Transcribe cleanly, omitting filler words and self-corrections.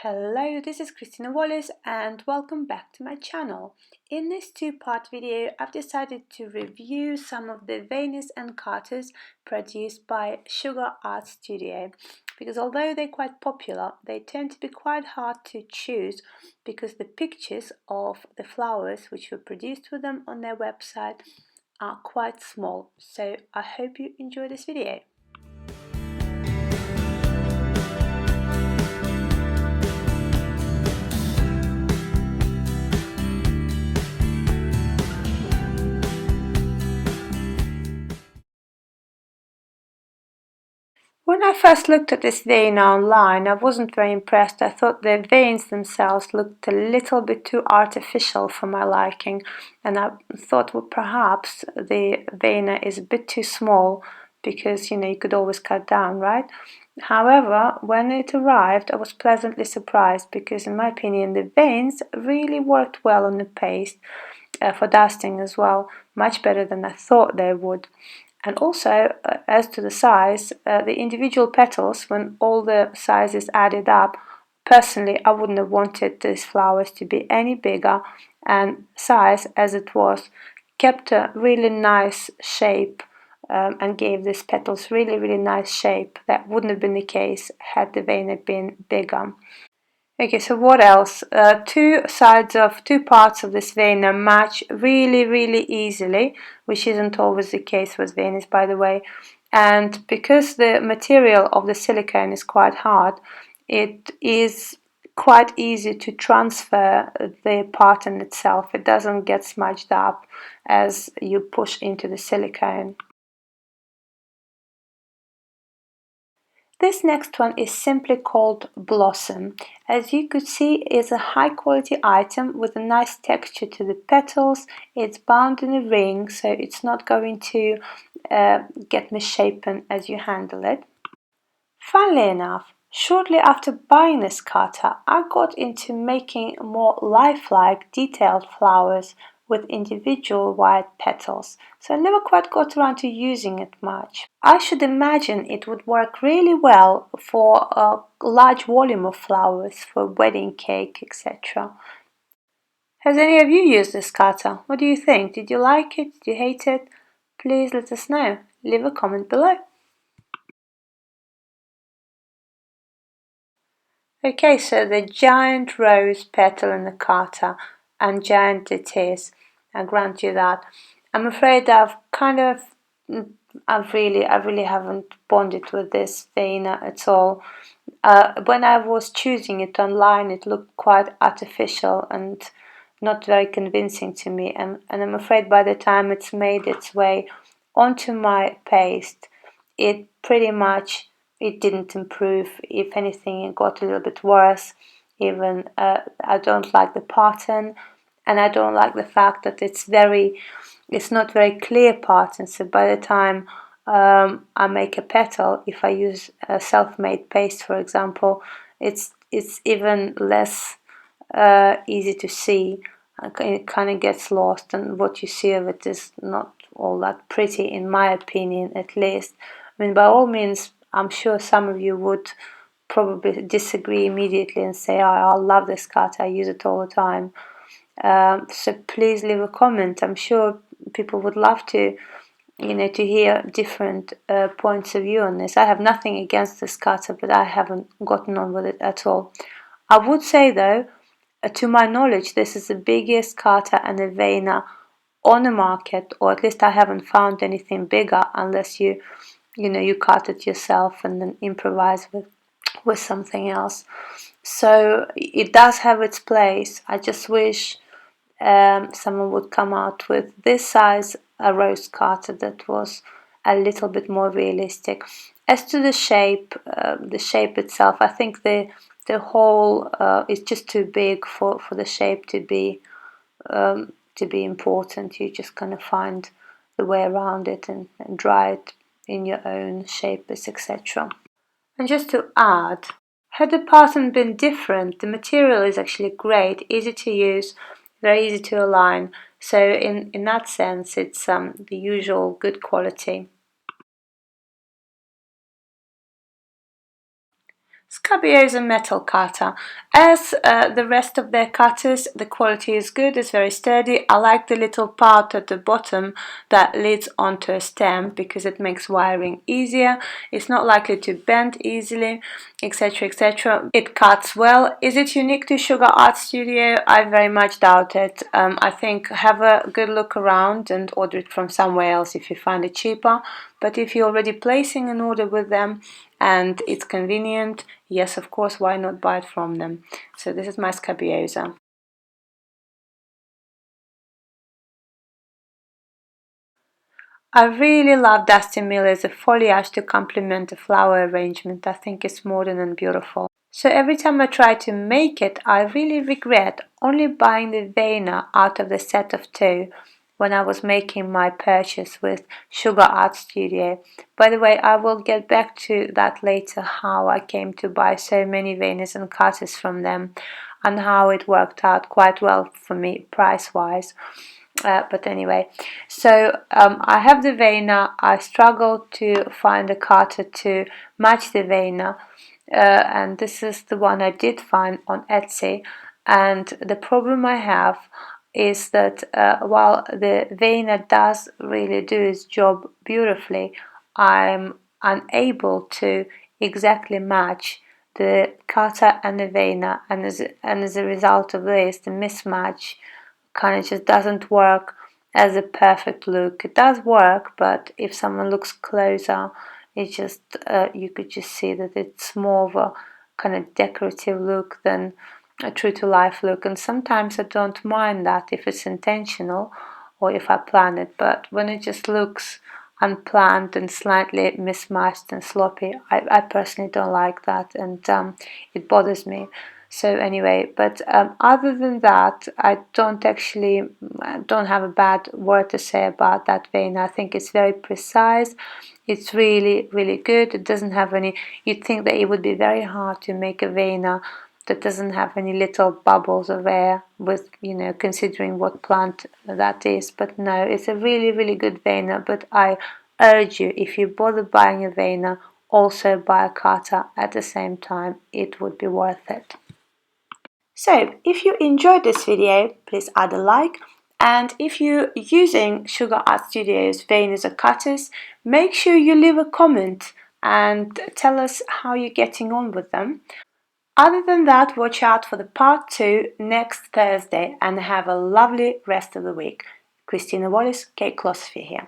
Hello, this is Christina Wallace and welcome back to my channel. In this two-part video, I've decided to review some of the veins and cutters produced by Sugarartstudio because although they're quite popular, they tend to be quite hard to choose because the pictures of the flowers which were produced with them on their website are quite small. So I hope you enjoy this video. When I first looked at this vein online, I wasn't very impressed. I thought the veins themselves looked a little bit too artificial for my liking, and I thought, well, perhaps the vein is a bit too small because you could always cut down, right? However, when it arrived, I was pleasantly surprised because, in my opinion, the veins really worked well on the paste for dusting as well, much better than I thought they would. And also, as to the size, the individual petals, when all the sizes added up, personally, I wouldn't have wanted these flowers to be any bigger, and size as it was kept a really nice shape and gave these petals really nice shape. That wouldn't have been the case had the vein been bigger. Okay, so what else? Two parts of this vein match really easily, which isn't always the case with veins, by the way. And because the material of the silicone is quite hard, it is quite easy to transfer the pattern itself. It doesn't get smudged up as you push into the silicone. This next one is simply called Bossom. As you could see, it's a high quality item with a nice texture to the petals. It's bound in a ring, so it's not going to get misshapen as you handle it. Funnily enough, shortly after buying this cutter, I got into making more lifelike detailed flowers with individual white petals, so I never quite got around to using it much. I should imagine it would work really well for a large volume of flowers, for wedding cake, etc. Has any of you used this cutter? What do you think? Did you like it? Did you hate it? Please let us know. Leave a comment below. Okay, so the giant rose petal in the cutter, and giant it is, I grant you that. I'm afraid I really haven't bonded with this vein at all. When I was choosing it online, it looked quite artificial and not very convincing to me, and I'm afraid by the time it's made its way onto my paste, it didn't improve. If anything, it got a little bit worse. Even I don't like the pattern, and I don't like the fact that it's not very clear pattern. So by the time I make a petal, if I use a self-made paste, for example, it's even less easy to see. It kind of gets lost, and what you see of it is not all that pretty, in my opinion, at least. I mean, by all means, I'm sure some of you would probably disagree immediately and say, oh, I love this cut, I use it all the time. So please leave a comment. I'm sure people would love to hear different points of view on this. I have nothing against this cutter, but I haven't gotten on with it at all. I would say though, to my knowledge, this is the biggest cutter and a veiner on the market, or at least I haven't found anything bigger unless you cut it yourself and then improvise with something else. So it does have its place. I just wish someone would come out with this size a rose cutter that was a little bit more realistic. As to the shape itself, I think the hole is just too big for the shape to be important. You just kind of find the way around it and dry it in your own shapes, etc. And just to add, had the pattern been different, the material is actually great, easy to use, very easy to align. So in that sense, it's the usual good quality. Scabiosa metal cutter. As the rest of their cutters, the quality is good, it's very sturdy. I like the little part at the bottom that leads onto a stem because it makes wiring easier. It's not likely to bend easily, etc, etc. It cuts well. Is it unique to Sugarartstudio? I very much doubt it. I think have a good look around and order it from somewhere else if you find it cheaper. But if you're already placing an order with them and it's convenient, yes, of course, why not buy it from them? So this is my Scabiosa. I really love Dusty Mill as a foliage to complement the flower arrangement. I think it's modern and beautiful. So every time I try to make it, I really regret only buying the vena out of the set of two when I was making my purchase with Sugarartstudio. By the way, I will get back to that later, how I came to buy so many venas and cutters from them and how it worked out quite well for me price-wise. But anyway, so I have the vena. I struggled to find a cutter to match the vena, and this is the one I did find on Etsy. And the problem I have is that while the vena does really do its job beautifully, I'm unable to exactly match the cutter and the vena, and as a result of this, the mismatch kind of just doesn't work as a perfect look. It does work, but if someone looks closer, it just you could just see that it's more of a kind of decorative look than a true to life look. And sometimes I don't mind that if it's intentional or if I plan it, but when it just looks unplanned and slightly mismatched and sloppy, I personally don't like that, and it bothers me. So anyway, but other than that, I don't have a bad word to say about that vein. I think it's very precise. It's really, really good. It doesn't have any, you'd think that it would be very hard to make a vena that doesn't have any little bubbles of air with, you know, considering what plant that is. But no, it's a really, really good vena. But I urge you, if you bother buying a vena, also buy a cutter at the same time. It would be worth it. So, if you enjoyed this video, please add a like, and if you're using Sugarartstudio's veins or cutters, make sure you leave a comment and tell us how you're getting on with them. Other than that, watch out for the part 2 next Thursday and have a lovely rest of the week. Christina Wallace, Cake Philosophy here.